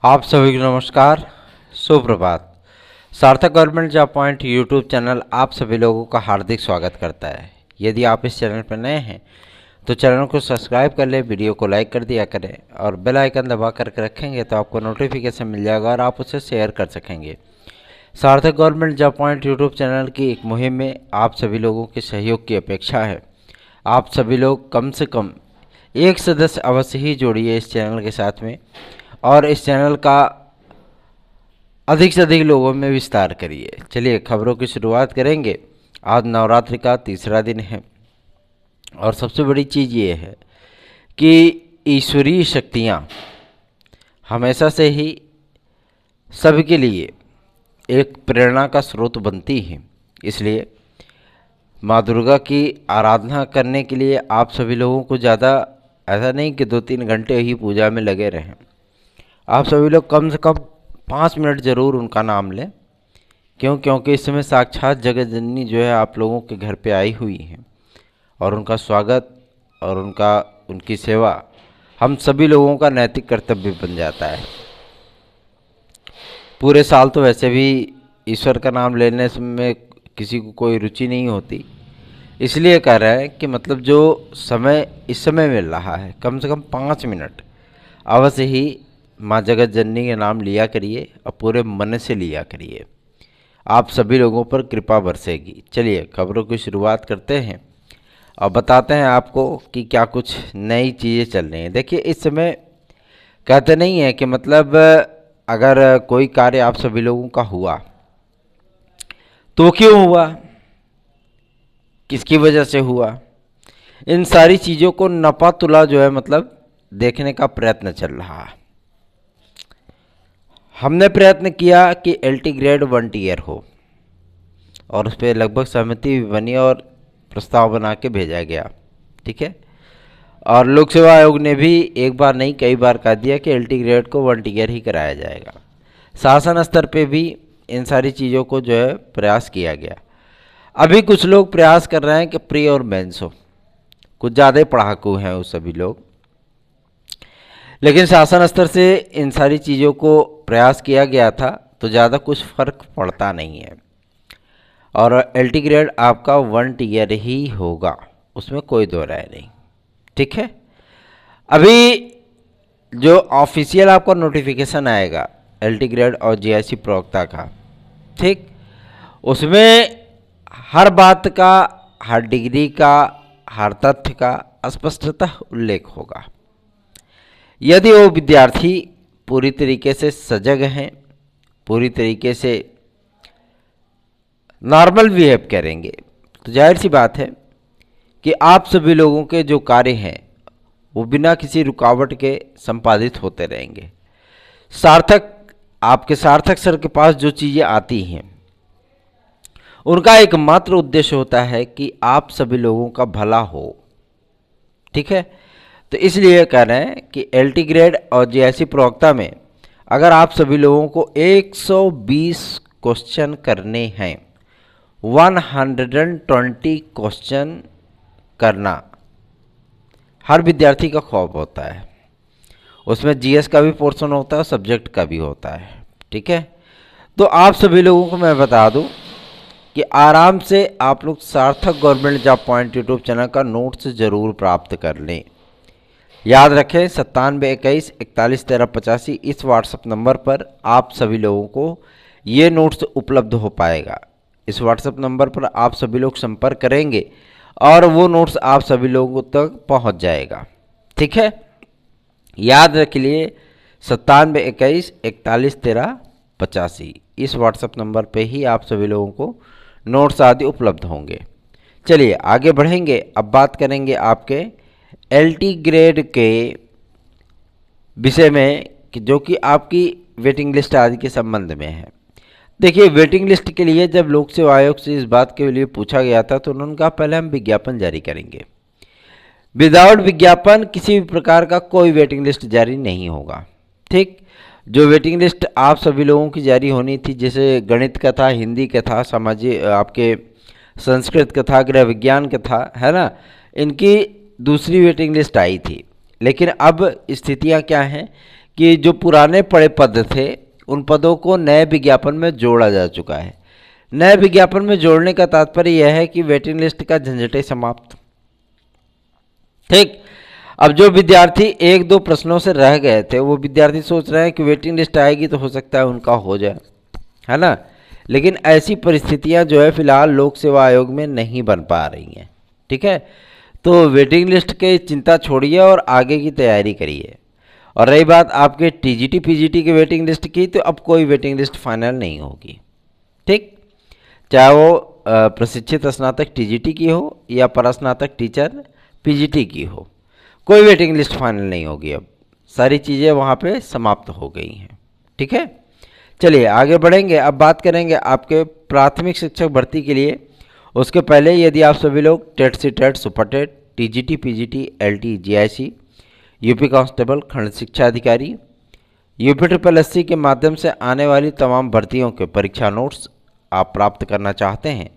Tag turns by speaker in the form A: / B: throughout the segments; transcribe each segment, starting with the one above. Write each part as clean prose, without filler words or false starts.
A: आप सभी को नमस्कार, सुप्रभात। सार्थक government job point YouTube channel आप सभी लोगों का हार्दिक स्वागत करता है। यदि आप इस चैनल पर नए हैं तो चैनल को सब्सक्राइब कर लें, वीडियो को लाइक कर दिया करें और बेल आइकन दबा करके रखेंगे तो आपको नोटिफिकेशन मिल जाएगा और आप उसे शेयर कर सकेंगे। सार्थक government job point YouTube channel की एक मुहिम में आप सभी लोगों के सहयोग की अपेक्षा है। आप सभी लोग कम से कम एक सदस्य अवश्य ही जोड़िए इस चैनल के साथ में और इस चैनल का अधिक से अधिक लोगों में विस्तार करिए। चलिए खबरों की शुरुआत करेंगे। आज नवरात्रि का तीसरा दिन है और सबसे बड़ी चीज़ ये है कि ईश्वरीय शक्तियाँ हमेशा से ही सभी के लिए एक प्रेरणा का स्रोत बनती हैं। इसलिए माँ दुर्गा की आराधना करने के लिए आप सभी लोगों को ज़्यादा ऐसा नहीं कि 2-3 घंटे ही पूजा में लगे रहें। आप सभी लोग कम से कम 5 मिनट ज़रूर उनका नाम लें। क्योंकि इस समय साक्षात जगत जननी जो है आप लोगों के घर पे आई हुई हैं और उनका स्वागत और उनकी सेवा हम सभी लोगों का नैतिक कर्तव्य बन जाता है। पूरे साल तो वैसे भी ईश्वर का नाम लेने में किसी को कोई रुचि नहीं होती, इसलिए कह रहे हैं कि मतलब जो समय इस समय मिल रहा है कम से कम 5 मिनट अवश्य ही माँ जगत जननी के नाम लिया करिए और पूरे मन से लिया करिए। आप सभी लोगों पर कृपा बरसेगी। चलिए खबरों की शुरुआत करते हैं और बताते हैं आपको कि क्या कुछ नई चीज़ें चल रही हैं। देखिए इस समय कहते नहीं है कि मतलब अगर कोई कार्य आप सभी लोगों का हुआ तो क्यों हुआ, किसकी वजह से हुआ, इन सारी चीज़ों को नपा तुला जो है मतलब देखने का प्रयत्न चल रहा है। हमने प्रयत्न किया कि LT ग्रेड 1 टियर हो और उस पर लगभग सहमति भी बनी और प्रस्ताव बना के भेजा गया। ठीक है, और लोक सेवा आयोग ने भी एक बार नहीं कई बार कह दिया कि LT ग्रेड को 1 टियर ही कराया जाएगा। शासन स्तर पे भी इन सारी चीज़ों को जो है प्रयास किया गया। अभी कुछ लोग प्रयास कर रहे हैं कि प्री और मेंस हो, कुछ ज़्यादा ही पढ़ाकू हैं वो सभी लोग, लेकिन शासन स्तर से इन सारी चीज़ों को प्रयास किया गया था तो ज़्यादा कुछ फ़र्क पड़ता नहीं है और LT ग्रेड आपका 1 टियर ही होगा, उसमें कोई दो राय नहीं। ठीक है, अभी जो ऑफिशियल आपका नोटिफिकेशन आएगा LT ग्रेड और GIC प्रवक्ता का, ठीक, उसमें हर बात का, हर डिग्री का, हर तथ्य का स्पष्टतः उल्लेख होगा। यदि वो विद्यार्थी पूरी तरीके से सजग हैं, पूरी तरीके से नॉर्मल बिहेव करेंगे तो जाहिर सी बात है कि आप सभी लोगों के जो कार्य हैं वो बिना किसी रुकावट के संपादित होते रहेंगे। आपके सार्थक सर के पास जो चीज़ें आती हैं उनका एकमात्र उद्देश्य होता है कि आप सभी लोगों का भला हो। ठीक है, तो इसलिए कह रहे हैं कि LT ग्रेड और GIC प्रवक्ता में अगर आप सभी लोगों को 120 क्वेश्चन करने हैं, 120 क्वेश्चन करना हर विद्यार्थी का ख्वाब होता है। उसमें GS का भी पोर्शन होता है और सब्जेक्ट का भी होता है। ठीक है, तो आप सभी लोगों को मैं बता दूं कि आराम से आप लोग सार्थक government job point YouTube channel का नोट्स ज़रूर प्राप्त कर लें। याद रखें 9721411385 इस व्हाट्सएप नंबर पर आप सभी लोगों को ये नोट्स उपलब्ध हो पाएगा। इस व्हाट्सएप नंबर पर आप सभी लोग संपर्क करेंगे और वो नोट्स आप सभी लोगों तक पहुंच जाएगा। ठीक है, याद रख लिए 9721411385 इस व्हाट्सएप नंबर पे ही आप सभी लोगों को नोट्स आदि उपलब्ध होंगे। चलिए आगे बढ़ेंगे। अब बात करेंगे आपके LT ग्रेड के विषय में कि जो कि आपकी वेटिंग लिस्ट आदि के संबंध में है। देखिए वेटिंग लिस्ट के लिए जब लोक सेवा आयोग से इस बात के लिए पूछा गया था तो उन्होंने कहा पहले हम विज्ञापन जारी करेंगे, विदाउट विज्ञापन किसी भी प्रकार का कोई वेटिंग लिस्ट जारी नहीं होगा। ठीक, जो वेटिंग लिस्ट आप सभी लोगों की जारी होनी थी, जैसे गणित का था, हिंदी का था, सामाजिक आपके संस्कृत का था, गृह विज्ञान का था, है ना, इनकी दूसरी वेटिंग लिस्ट आई थी। लेकिन अब स्थितियां क्या हैं कि जो पुराने पड़े पद थे उन पदों को नए विज्ञापन में जोड़ा जा चुका है। नए विज्ञापन में जोड़ने का तात्पर्य यह है कि वेटिंग लिस्ट का झंझटे समाप्त। ठीक, अब जो विद्यार्थी एक दो प्रश्नों से रह गए थे वो विद्यार्थी सोच रहे हैं कि वेटिंग लिस्ट आएगी तो हो सकता है उनका हो जाए, है ना। लेकिन ऐसी परिस्थितियां जो है फिलहाल लोक सेवा आयोग में नहीं बन पा रही हैं। ठीक है, तो वेटिंग लिस्ट के चिंता छोड़िए और आगे की तैयारी करिए। और रही बात आपके टीजीटी पीजीटी की वेटिंग लिस्ट की, तो अब कोई वेटिंग लिस्ट फाइनल नहीं होगी। ठीक, चाहे वो प्रशिक्षित स्नातक टीजीटी की हो या परास्नातक टीचर पीजीटी की हो, कोई वेटिंग लिस्ट फाइनल नहीं होगी। अब सारी चीज़ें वहाँ पे समाप्त हो गई हैं। ठीक है, चलिए आगे बढ़ेंगे। अब बात करेंगे आपके प्राथमिक शिक्षक भर्ती के लिए। उसके पहले यदि आप सभी लोग TET C TET, super TET, TGT PGT, LT, GIC, UP constable, खंड शिक्षा अधिकारी, यूपी ट्रिपल एससी के माध्यम से आने वाली तमाम भर्तियों के परीक्षा नोट्स आप प्राप्त करना चाहते हैं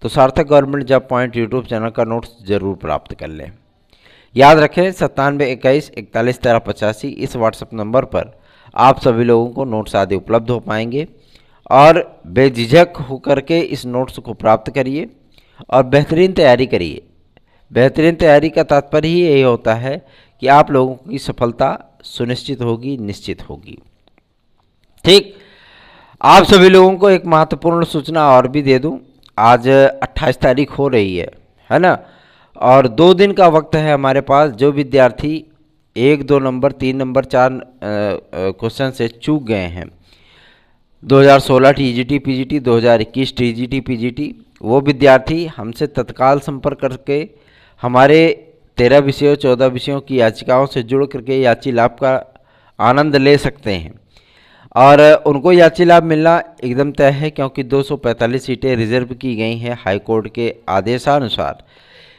A: तो सार्थक government job point YouTube channel का नोट्स जरूर प्राप्त कर लें। याद रखें 9721411385 इस व्हाट्सएप नंबर पर आप सभी लोगों को नोट्स आदि उपलब्ध हो पाएंगे और बेझिझक होकर के इस नोट्स को प्राप्त करिए और बेहतरीन तैयारी करिए। बेहतरीन तैयारी का तात्पर्य ही यही होता है कि आप लोगों की सफलता सुनिश्चित होगी, निश्चित होगी। ठीक, आप सभी लोगों को एक महत्वपूर्ण सूचना और भी दे दूं। आज 28 तारीख हो रही है ना, और 2 दिन का वक्त है हमारे पास। जो विद्यार्थी 1, 2 नंबर, 3 नंबर, 4 क्वेश्चन से चूक गए हैं 2016 टीजीटी पीजीटी, 2021 टीजीटी पीजीटी, वो विद्यार्थी हमसे तत्काल संपर्क करके हमारे 13 विषयों 14 विषयों की याचिकाओं से जुड़ करके याची लाभ का आनंद ले सकते हैं। और उनको याची लाभ मिलना एकदम तय है, क्योंकि 245 सीटें रिजर्व की गई हैं हाई कोर्ट के आदेशानुसार।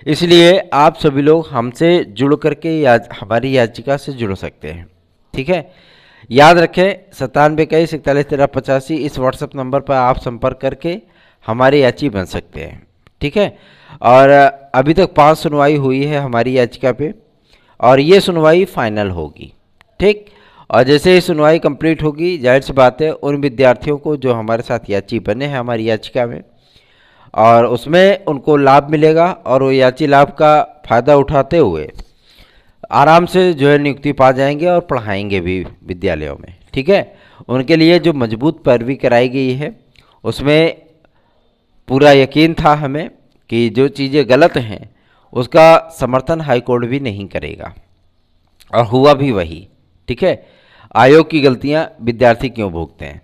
A: इसलिए आप सभी लोग हमसे जुड़ करके हमारी याचिका से जुड़ सकते हैं। ठीक है, याद रखें 9721411385 इस व्हाट्सएप नंबर पर आप संपर्क करके हमारी याची बन सकते हैं। ठीक है, और अभी तक 5 सुनवाई हुई है हमारी याचिका पे और ये सुनवाई फाइनल होगी। ठीक, और जैसे ही सुनवाई कंप्लीट होगी, जाहिर सी बात है उन विद्यार्थियों को जो हमारे साथ याची बने हैं हमारी याचिका में, और उसमें उनको लाभ मिलेगा और वो याची लाभ का फ़ायदा उठाते हुए आराम से जो है नियुक्ति पा जाएंगे और पढ़ाएंगे भी विद्यालयों में। ठीक है, उनके लिए जो मजबूत पैरवी कराई गई है उसमें पूरा यकीन था हमें कि जो चीज़ें गलत हैं उसका समर्थन हाई कोर्ट भी नहीं करेगा, और हुआ भी वही। ठीक है, आयोग की गलतियां विद्यार्थी क्यों भोगते हैं,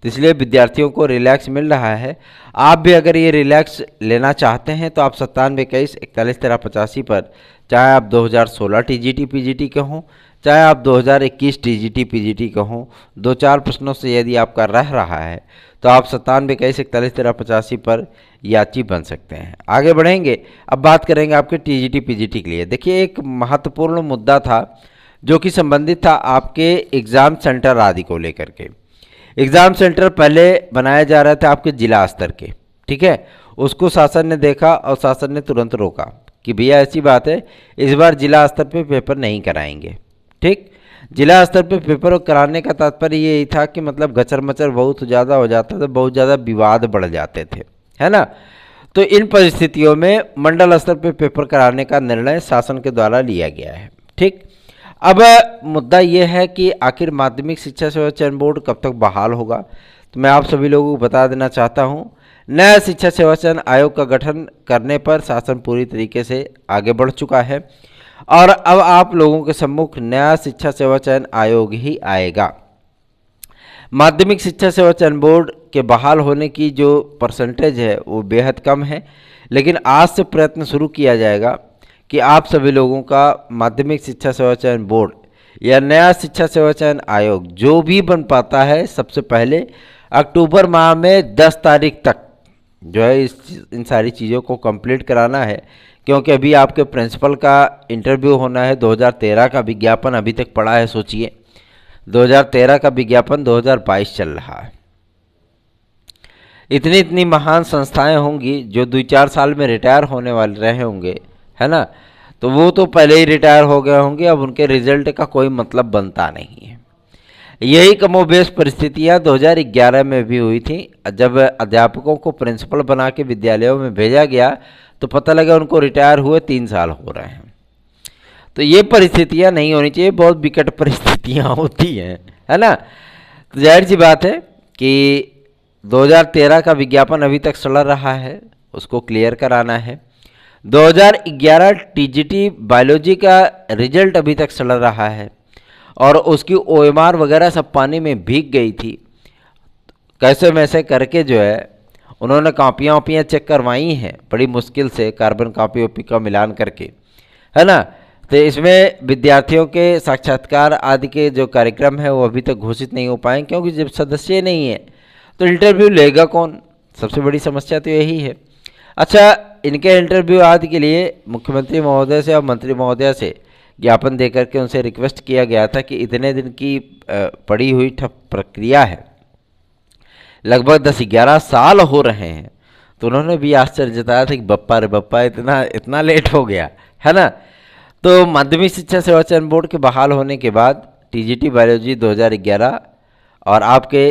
A: तो इसलिए विद्यार्थियों को रिलैक्स मिल रहा है। आप भी अगर ये रिलैक्स लेना चाहते हैं तो आप 9721411385 पर, चाहे आप 2016 टीजीटी पीजीटी के हों, चाहे आप 2021 टीजीटी पीजीटी के हों, 2-4 प्रश्नों से यदि आपका रह रहा है तो आप 9721411385 पर याची बन सकते हैं। आगे बढ़ेंगे, अब बात करेंगे आपके टीजीटी पीजीटी के लिए। देखिए, एक महत्वपूर्ण मुद्दा था जो कि संबंधित था आपके एग्ज़ाम सेंटर आदि को लेकर के। एग्ज़ाम सेंटर पहले बनाया जा रहा था आपके जिला स्तर के। ठीक है, उसको शासन ने देखा और शासन ने तुरंत रोका कि भैया ऐसी बात है, इस बार जिला स्तर पे पेपर नहीं कराएंगे। ठीक, जिला स्तर पे पेपर कराने का तात्पर्य यही था कि मतलब गचर मचर बहुत ज़्यादा हो जाता था, बहुत ज़्यादा विवाद बढ़ जाते थे, है ना। तो इन परिस्थितियों में मंडल स्तर पे पेपर कराने का निर्णय शासन के द्वारा लिया गया है। ठीक, अब मुद्दा ये है कि आखिर माध्यमिक शिक्षा सेवा चयन बोर्ड कब तक बहाल होगा। तो मैं आप सभी लोगों को बता देना चाहता हूँ, नया शिक्षा सेवा चयन आयोग का गठन करने पर शासन पूरी तरीके से आगे बढ़ चुका है और अब आप लोगों के सम्मुख नया शिक्षा सेवा चयन आयोग ही आएगा। माध्यमिक शिक्षा सेवा चयन बोर्ड के बहाल होने की जो परसेंटेज है वो बेहद कम है, लेकिन आज से प्रयत्न शुरू किया जाएगा कि आप सभी लोगों का माध्यमिक शिक्षा सेवा चयन बोर्ड या नया शिक्षा सेवा चयन आयोग जो भी बन पाता है, सबसे पहले अक्टूबर माह में 10 तारीख तक जो है इन सारी चीज़ों को कंप्लीट कराना है, क्योंकि अभी आपके प्रिंसिपल का इंटरव्यू होना है। 2013 का विज्ञापन अभी तक पड़ा है, सोचिए 2013 का विज्ञापन 2022 चल रहा है। इतनी इतनी महान संस्थाएं होंगी जो 2-4 साल में रिटायर होने वाले रहे होंगे, है ना, तो वो तो पहले ही रिटायर हो गए होंगे, अब उनके रिजल्ट का कोई मतलब बनता नहीं है। यही कमोबेश परिस्थितियां 2011 में भी हुई थी। जब अध्यापकों को प्रिंसिपल बना के विद्यालयों में भेजा गया तो पता लगा उनको रिटायर हुए 3 साल हो रहे हैं। तो ये परिस्थितियां नहीं होनी चाहिए, बहुत विकट परिस्थितियां होती हैं, है ना। तो जाहिर सी बात है कि 2013 का विज्ञापन अभी तक सड़ रहा है, उसको क्लियर कराना है। 2011 टीजीटी बायोलॉजी का रिजल्ट अभी तक सड़ रहा है और उसकी ओएमआर वगैरह सब पानी में भीग गई थी। कैसे वैसे करके जो है उन्होंने कापियाँ वापियाँ चेक करवाई हैं बड़ी मुश्किल से, कार्बन कापी ओपी का मिलान करके, है ना। तो इसमें विद्यार्थियों के साक्षात्कार आदि के जो कार्यक्रम है वो अभी तक घोषित नहीं हो पाए, क्योंकि जब सदस्य नहीं है तो इंटरव्यू लेगा कौन? सबसे बड़ी समस्या तो यही है। अच्छा, इनके इंटरव्यू आदि के लिए मुख्यमंत्री महोदय से और मंत्री महोदय से ज्ञापन देकर के उनसे रिक्वेस्ट किया गया था कि इतने दिन की पड़ी हुई ठप प्रक्रिया है, लगभग 10-11 साल हो रहे हैं, तो उन्होंने भी आश्चर्य जताया था कि बप्पा रे बप्पा इतना लेट हो गया, है ना। तो माध्यमिक शिक्षा सेवा चयन बोर्ड के बहाल होने के बाद टीजीटी बायोलॉजी 2011 और आपके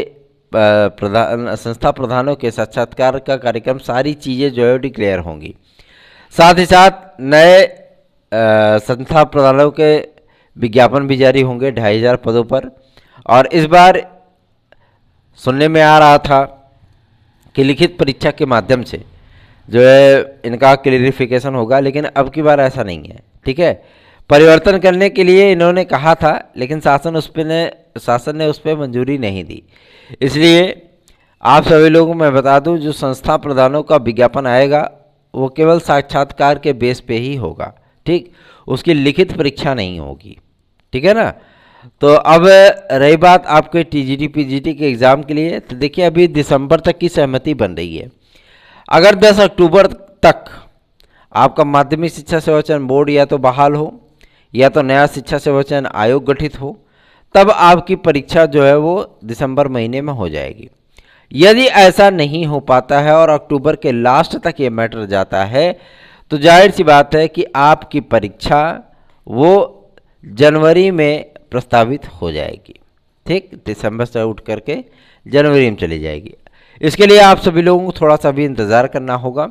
A: संस्था प्रधानों के साक्षात्कार का कार्यक्रम, सारी चीज़ें जो है डिक्लेयर होंगी। साथ ही साथ नए संस्था प्रधानों के विज्ञापन भी जारी होंगे 2500 पदों पर। और इस बार सुनने में आ रहा था कि लिखित परीक्षा के माध्यम से जो है इनका क्लियरिफिकेशन होगा, लेकिन अब की बार ऐसा नहीं है, ठीक है। परिवर्तन करने के लिए इन्होंने कहा था, लेकिन शासन ने उस पर मंजूरी नहीं दी। इसलिए आप सभी लोगों को मैं बता दूं, जो संस्था प्रधानों का विज्ञापन आएगा वो केवल साक्षात्कार के बेस पे ही होगा, ठीक, उसकी लिखित परीक्षा नहीं होगी, ठीक है ना। तो अब रही बात आपके टीजीटी पीजीटी के एग्ज़ाम के लिए, तो देखिए अभी दिसंबर तक की सहमति बन रही है। अगर 10 अक्टूबर तक आपका माध्यमिक शिक्षा सेवा चयन बोर्ड या तो बहाल हो या तो नया शिक्षा सेवा चयन आयोग गठित हो, तब आपकी परीक्षा जो है वो दिसंबर महीने में हो जाएगी। यदि ऐसा नहीं हो पाता है और अक्टूबर के लास्ट तक ये मैटर जाता है, तो जाहिर सी बात है कि आपकी परीक्षा वो जनवरी में प्रस्तावित हो जाएगी, ठीक, दिसंबर से उठ करके जनवरी में चली जाएगी। इसके लिए आप सभी लोगों को थोड़ा सा भी इंतज़ार करना होगा।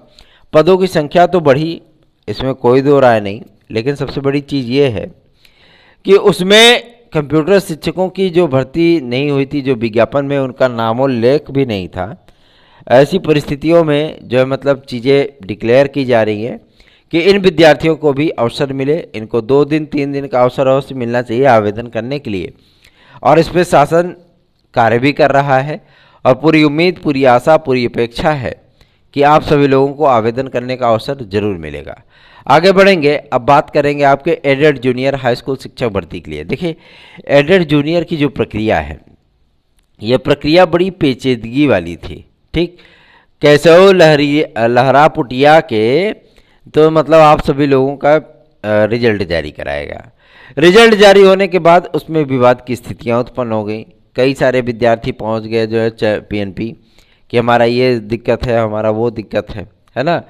A: पदों की संख्या तो बढ़ी, इसमें कोई दो राय नहीं, लेकिन सबसे बड़ी चीज़ ये है कि उसमें कंप्यूटर शिक्षकों की जो भर्ती नहीं हुई थी, जो विज्ञापन में उनका नामोल्लेख भी नहीं था, ऐसी परिस्थितियों में जो है मतलब चीज़ें डिक्लेयर की जा रही हैं कि इन विद्यार्थियों को भी अवसर मिले। इनको 2 दिन 3 दिन का अवसर अवश्य मिलना चाहिए आवेदन करने के लिए, और इस पर शासन कार्य भी कर रहा है और पूरी उम्मीद, पूरी आशा, पूरी अपेक्षा है कि आप सभी लोगों को आवेदन करने का अवसर जरूर मिलेगा। आगे बढ़ेंगे, अब बात करेंगे आपके एडेड जूनियर हाई स्कूल शिक्षक भर्ती के लिए। देखिए, एडेड जूनियर की जो प्रक्रिया है, ये प्रक्रिया बड़ी पेचीदगी वाली थी, ठीक। कैसे हो लहरा पुटिया के, तो मतलब आप सभी लोगों का रिजल्ट जारी कराएगा। रिजल्ट जारी होने के बाद उसमें विवाद की स्थितियां उत्पन्न हो गई। कई सारे विद्यार्थी पहुंच गए जो है पीएनपी कि हमारा ये दिक्कत है, हमारा वो दिक्कत है ना।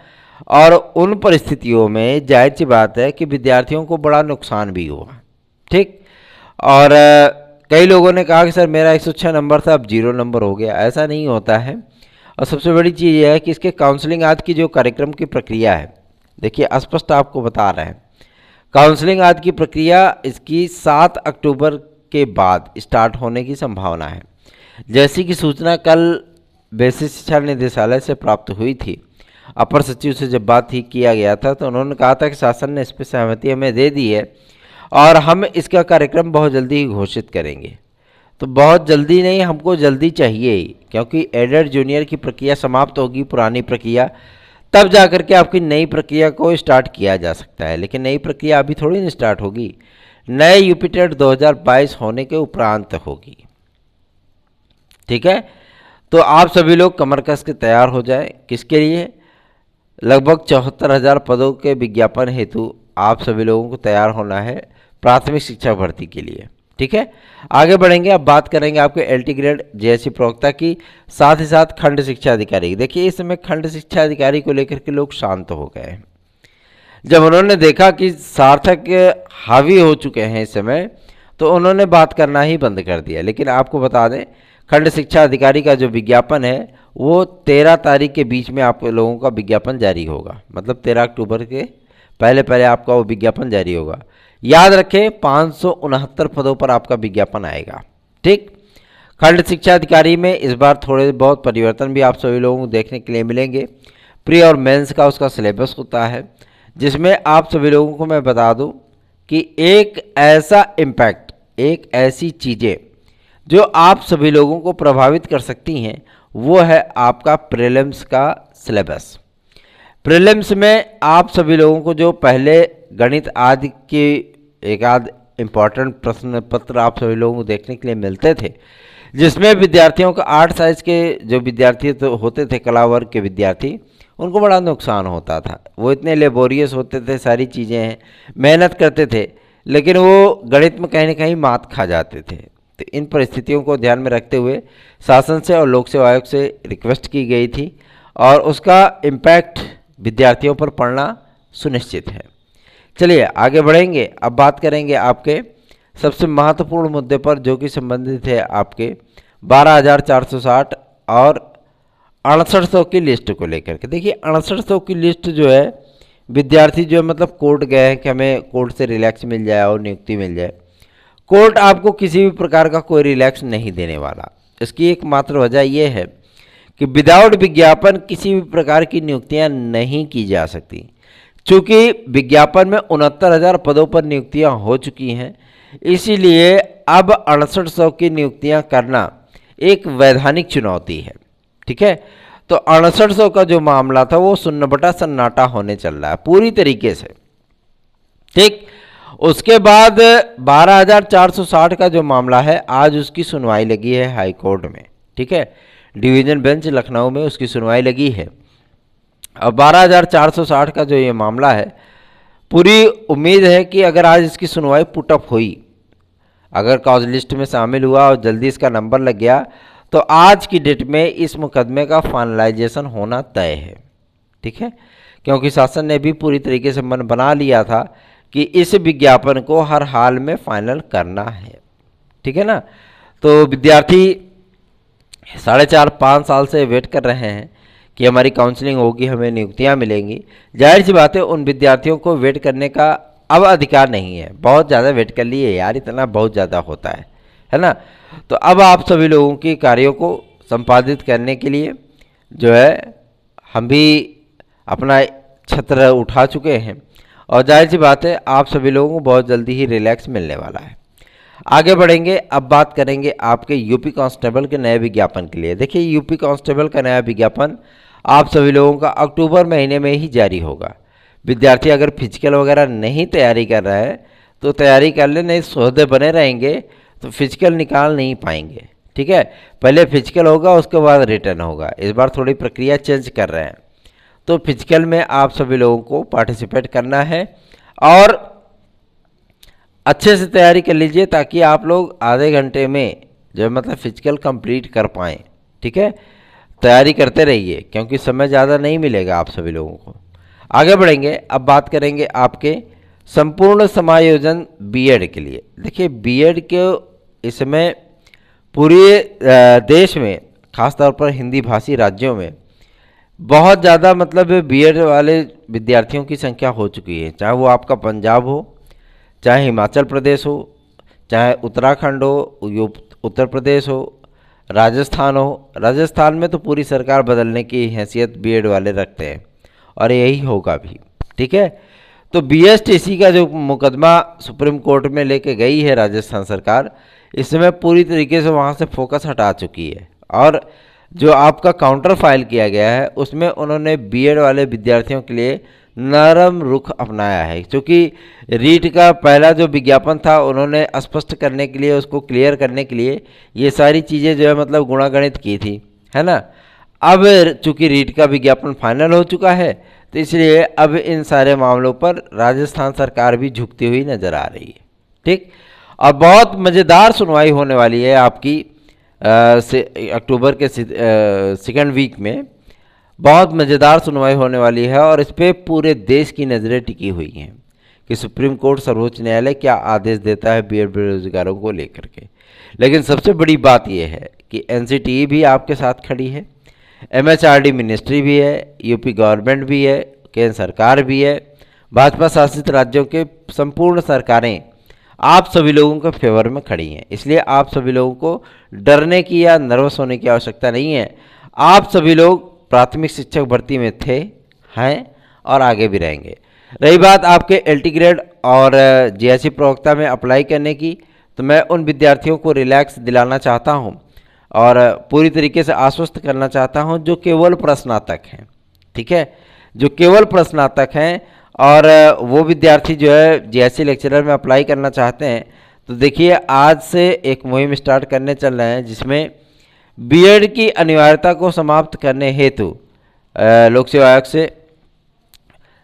A: और उन परिस्थितियों में जाहिर सी बात है कि विद्यार्थियों को बड़ा नुकसान भी हुआ, ठीक। और कई लोगों ने कहा कि सर मेरा 106 नंबर था, अब 0 नंबर हो गया। ऐसा नहीं होता है। और सबसे बड़ी चीज़ यह है कि इसके काउंसलिंग आदि की जो कार्यक्रम की प्रक्रिया है, देखिए स्पष्ट आपको बता रहे हैं, काउंसलिंग आदि की प्रक्रिया इसकी 7 अक्टूबर के बाद स्टार्ट होने की संभावना है। जैसी कि सूचना कल बेसिक शिक्षा निदेशालय से प्राप्त हुई थी, अपर सचिव से जब बात ही किया गया था तो उन्होंने कहा था कि शासन ने इस पर सहमति हमें दे दी है और हम इसका कार्यक्रम बहुत जल्दी ही घोषित करेंगे। तो बहुत जल्दी नहीं, हमको जल्दी चाहिए ही, क्योंकि एडेड जूनियर की प्रक्रिया समाप्त होगी, पुरानी प्रक्रिया, तब जाकर के आपकी नई प्रक्रिया को स्टार्ट किया जा सकता है। लेकिन नई प्रक्रिया अभी थोड़ी नहीं स्टार्ट होगी, नए यूपीटेट 2022 होने के उपरांत होगी, ठीक है। तो आप सभी लोग कमर कस के तैयार हो जाएं। किसके लिए? लगभग 74,000 पदों के विज्ञापन हेतु आप सभी लोगों को तैयार होना है प्राथमिक शिक्षा भर्ती के लिए, ठीक है। आगे बढ़ेंगे, अब बात करेंगे आपके एलटी ग्रेड जेएससी प्रवक्ता की, साथ ही साथ खंड शिक्षा अधिकारी की। देखिए, इस समय खंड शिक्षा अधिकारी को लेकर के लोग शांत हो गए हैं। जब उन्होंने देखा कि सार्थक हावी हो चुके हैं इस समय, तो उन्होंने बात करना ही बंद कर दिया। लेकिन आपको बता दें, खंड शिक्षा अधिकारी का जो विज्ञापन है वो 13 तारीख के बीच में आप लोगों का विज्ञापन जारी होगा, मतलब 13 अक्टूबर के पहले पहले आपका वो विज्ञापन जारी होगा। याद रखें 569 पदों पर आपका विज्ञापन आएगा। ठीक, खंड शिक्षा अधिकारी में इस बार थोड़े बहुत परिवर्तन भी आप सभी लोगों को देखने के लिए मिलेंगे। प्री और मेंस का उसका सिलेबस होता है, जिसमें आप सभी लोगों को मैं बता दूं कि एक ऐसा इम्पैक्ट, एक ऐसी चीज़ें जो आप सभी लोगों को प्रभावित कर सकती हैं, वो है आपका प्रीलिम्स का सिलेबस। प्रीलिम्स में आप सभी लोगों को जो पहले गणित आदि के एक आध इम्पॉर्टेंट प्रश्न पत्र आप सभी लोगों को देखने के लिए मिलते थे, जिसमें विद्यार्थियों का 8 साइज के जो विद्यार्थी तो होते थे, कला वर्ग के विद्यार्थी, उनको बड़ा नुकसान होता था। वो इतने लेबोरियस होते थे, सारी चीज़ें हैं, मेहनत करते थे, लेकिन वो गणित में कहीं ना कहीं मात खा जाते थे। तो इन परिस्थितियों को ध्यान में रखते हुए शासन से और लोक सेवा आयोग से रिक्वेस्ट की गई थी, और उसका इम्पैक्ट विद्यार्थियों पर पड़ना सुनिश्चित है। चलिए आगे बढ़ेंगे। अब बात करेंगे आपके सबसे महत्वपूर्ण मुद्दे पर, जो कि संबंधित है आपके 12,460 और 6800 की लिस्ट को लेकर के। देखिए 6800 की लिस्ट जो है, विद्यार्थी जो है मतलब कोर्ट गए हैं कि हमें कोर्ट से रिलैक्स मिल जाए और नियुक्ति मिल जाए। कोर्ट आपको किसी भी प्रकार का कोई रिलैक्स नहीं देने वाला। इसकी एकमात्र वजह यह है कि विदाउट विज्ञापन किसी भी प्रकार की नियुक्तियां नहीं की जा सकती। चूँकि विज्ञापन में 69,000 पदों पर नियुक्तियां हो चुकी हैं, इसीलिए अब 6800 की नियुक्तियां करना एक वैधानिक चुनौती है। ठीक है, तो 6800 का जो मामला था वो सुन्न बटा सन्नाटा होने चल रहा है पूरी तरीके से। ठीक, उसके बाद 12,460 का जो मामला है, आज उसकी सुनवाई लगी है हाई कोर्ट में। ठीक है, डिवीजन बेंच लखनऊ में उसकी सुनवाई लगी है। अब 12,460 का जो ये मामला है, पूरी उम्मीद है कि अगर आज इसकी सुनवाई पुटअप हुई, अगर कॉज लिस्ट में शामिल हुआ और जल्दी इसका नंबर लग गया, तो आज की डेट में इस मुकदमे का फाइनलाइजेशन होना तय है। ठीक है, क्योंकि शासन ने भी पूरी तरीके से मन बना लिया था कि इस विज्ञापन को हर हाल में फाइनल करना है। ठीक है ना, तो विद्यार्थी 4.5-5 साल से वेट कर रहे हैं कि हमारी काउंसलिंग होगी, हमें नियुक्तियां मिलेंगी। जाहिर सी बात है उन विद्यार्थियों को वेट करने का अब अधिकार नहीं है। बहुत ज़्यादा वेट कर लिए यार, इतना बहुत ज़्यादा होता है ना। तो अब आप सभी लोगों के कार्यों को संपादित करने के लिए जो है हम भी अपना छत्र उठा चुके हैं, और जाहिर सी बात है आप सभी लोगों को बहुत जल्दी ही रिलैक्स मिलने वाला है। आगे बढ़ेंगे, अब बात करेंगे आपके यूपी कांस्टेबल के नए विज्ञापन के लिए। देखिए यूपी कांस्टेबल का नया विज्ञापन आप सभी लोगों का अक्टूबर महीने में ही जारी होगा। विद्यार्थी अगर फिजिकल वगैरह नहीं तैयारी कर रहा है तो तैयारी कर ले, नहीं सोहदे बने रहेंगे तो फिजिकल निकाल नहीं पाएंगे। ठीक है, पहले फिजिकल होगा, उसके बाद रिटर्न होगा। इस बार थोड़ी प्रक्रिया चेंज कर रहे हैं, तो फिजिकल में आप सभी लोगों को पार्टिसिपेट करना है और अच्छे से तैयारी कर लीजिए, ताकि आप लोग आधे घंटे में जो मतलब फिजिकल कंप्लीट कर पाएँ। ठीक है, तैयारी करते रहिए क्योंकि समय ज़्यादा नहीं मिलेगा आप सभी लोगों को। आगे बढ़ेंगे, अब बात करेंगे आपके संपूर्ण समायोजन बीएड के लिए। देखिए बीएड के इस समय पूरे देश में, खासतौर पर हिंदी भाषी राज्यों में बहुत ज़्यादा मतलब बीएड वाले विद्यार्थियों की संख्या हो चुकी है। चाहे वो आपका पंजाब हो, चाहे हिमाचल प्रदेश हो, चाहे उत्तराखंड हो, उत्तर प्रदेश हो, राजस्थान हो। राजस्थान में तो पूरी सरकार बदलने की हैसियत बीएड वाले रखते हैं और यही होगा भी। ठीक है, तो बीएसटीसी का जो मुकदमा सुप्रीम कोर्ट में लेके गई है राजस्थान सरकार, इस समय पूरी तरीके से वहाँ से फोकस हटा चुकी है, और जो आपका काउंटर फाइल किया गया है उसमें उन्होंने बीएड वाले विद्यार्थियों के लिए नरम रुख अपनाया है। क्योंकि रीट का पहला जो विज्ञापन था, उन्होंने स्पष्ट करने के लिए, उसको क्लियर करने के लिए ये सारी चीज़ें जो है मतलब गुणागणित की थी, है ना। अब चूंकि रीट का विज्ञापन फाइनल हो चुका है, तो इसलिए अब इन सारे मामलों पर राजस्थान सरकार भी झुकती हुई नज़र आ रही है। ठीक, और बहुत मज़ेदार सुनवाई होने वाली है आपकी अक्टूबर के सेकेंड वीक में। बहुत मज़ेदार सुनवाई होने वाली है और इस पर पूरे देश की नज़रें टिकी हुई हैं, कि सुप्रीम कोर्ट सर्वोच्च न्यायालय क्या आदेश देता है बीएड बेरोजगारों को लेकर के। लेकिन सबसे बड़ी बात यह है कि एनसीटीई भी आपके साथ खड़ी है, एमएचआरडी मिनिस्ट्री भी है, यूपी गवर्नमेंट भी है, केंद्र सरकार भी है, भाजपा शासित राज्यों के संपूर्ण सरकारें आप सभी लोगों के फेवर में खड़ी हैं। इसलिए आप सभी लोगों को डरने की या नर्वस होने की आवश्यकता नहीं है। आप सभी लोग प्राथमिक शिक्षक भर्ती में थे, हैं और आगे भी रहेंगे। रही बात आपके एलटी ग्रेड और जेएससी प्रवक्ता में अप्लाई करने की, तो मैं उन विद्यार्थियों को रिलैक्स दिलाना चाहता हूं और पूरी तरीके से आश्वस्त करना चाहता हूं जो केवल प्रश्नातक हैं, ठीक है, जो केवल प्रश्नातक हैं और वो विद्यार्थी जो है जेएससी लेक्चरर में अप्लाई करना चाहते हैं, तो देखिए आज से एक मुहिम स्टार्ट करने चल रहे हैं जिसमें बीएड की अनिवार्यता को समाप्त करने हेतु लोक सेवा आयोग से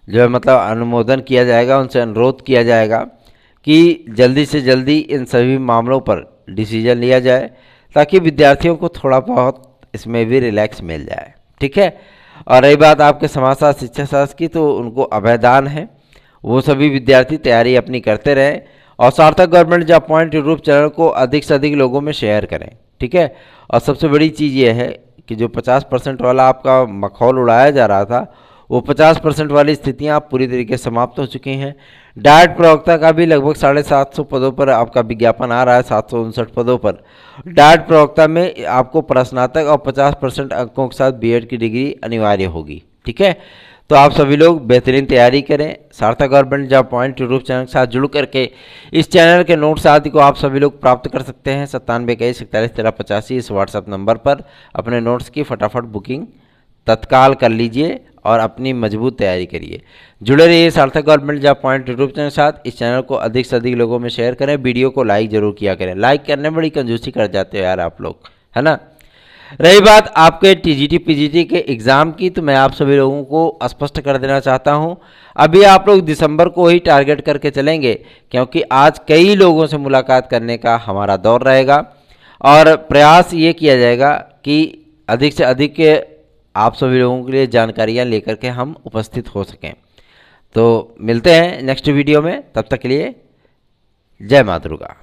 A: जो है मतलब अनुमोदन किया जाएगा, उनसे अनुरोध किया जाएगा कि जल्दी से जल्दी इन सभी मामलों पर डिसीजन लिया जाए ताकि विद्यार्थियों को थोड़ा बहुत इसमें भी रिलैक्स मिल जाए, ठीक है। और रही बात आपके समाजशास्त्र शिक्षा शास्त्र की, तो उनको अभयदान है, वो सभी विद्यार्थी तैयारी अपनी करते रहें और सार्थक government job point YouTube channel को अधिक से अधिक लोगों में शेयर करें, ठीक है। और सबसे बड़ी चीज़ ये है कि जो 50% वाला आपका मखौल उड़ाया जा रहा था, वो 50% वाली स्थितियां आप पूरी तरीके से समाप्त हो चुकी हैं। डायट प्रवक्ता का भी लगभग 750 पदों पर आपका विज्ञापन आ रहा है, 759 पदों पर। डायट प्रवक्ता में आपको प्रश्नातक और 50% अंकों के साथ बीएड की डिग्री अनिवार्य होगी, ठीक है। तो आप सभी लोग बेहतरीन तैयारी करें। सार्थक government job point YouTube channel के साथ जुड़ करके इस चैनल के नोट्स आदि को आप सभी लोग प्राप्त कर सकते हैं 9721411385 इस व्हाट्सएप नंबर पर। अपने नोट्स की फटाफट बुकिंग तत्काल कर लीजिए और अपनी मजबूत तैयारी करिए। जुड़े रहिए सार्थक government job point YouTube channel के साथ। इस चैनल को अधिक से अधिक लोगों में शेयर करें, वीडियो को लाइक जरूर किया करें। लाइक करने में बड़ी कंजूसी कर जाते हो यार आप लोग, है ना। रही बात आपके टीजीटी पीजीटी के एग्ज़ाम की, तो मैं आप सभी लोगों को स्पष्ट कर देना चाहता हूं, अभी आप लोग दिसंबर को ही टारगेट करके चलेंगे क्योंकि आज कई लोगों से मुलाकात करने का हमारा दौर रहेगा और प्रयास ये किया जाएगा कि अधिक से अधिक आप सभी लोगों के लिए जानकारियां लेकर के हम उपस्थित हो सकें। तो मिलते हैं नेक्स्ट वीडियो में, तब तक के लिए जय माँ दुर्गा।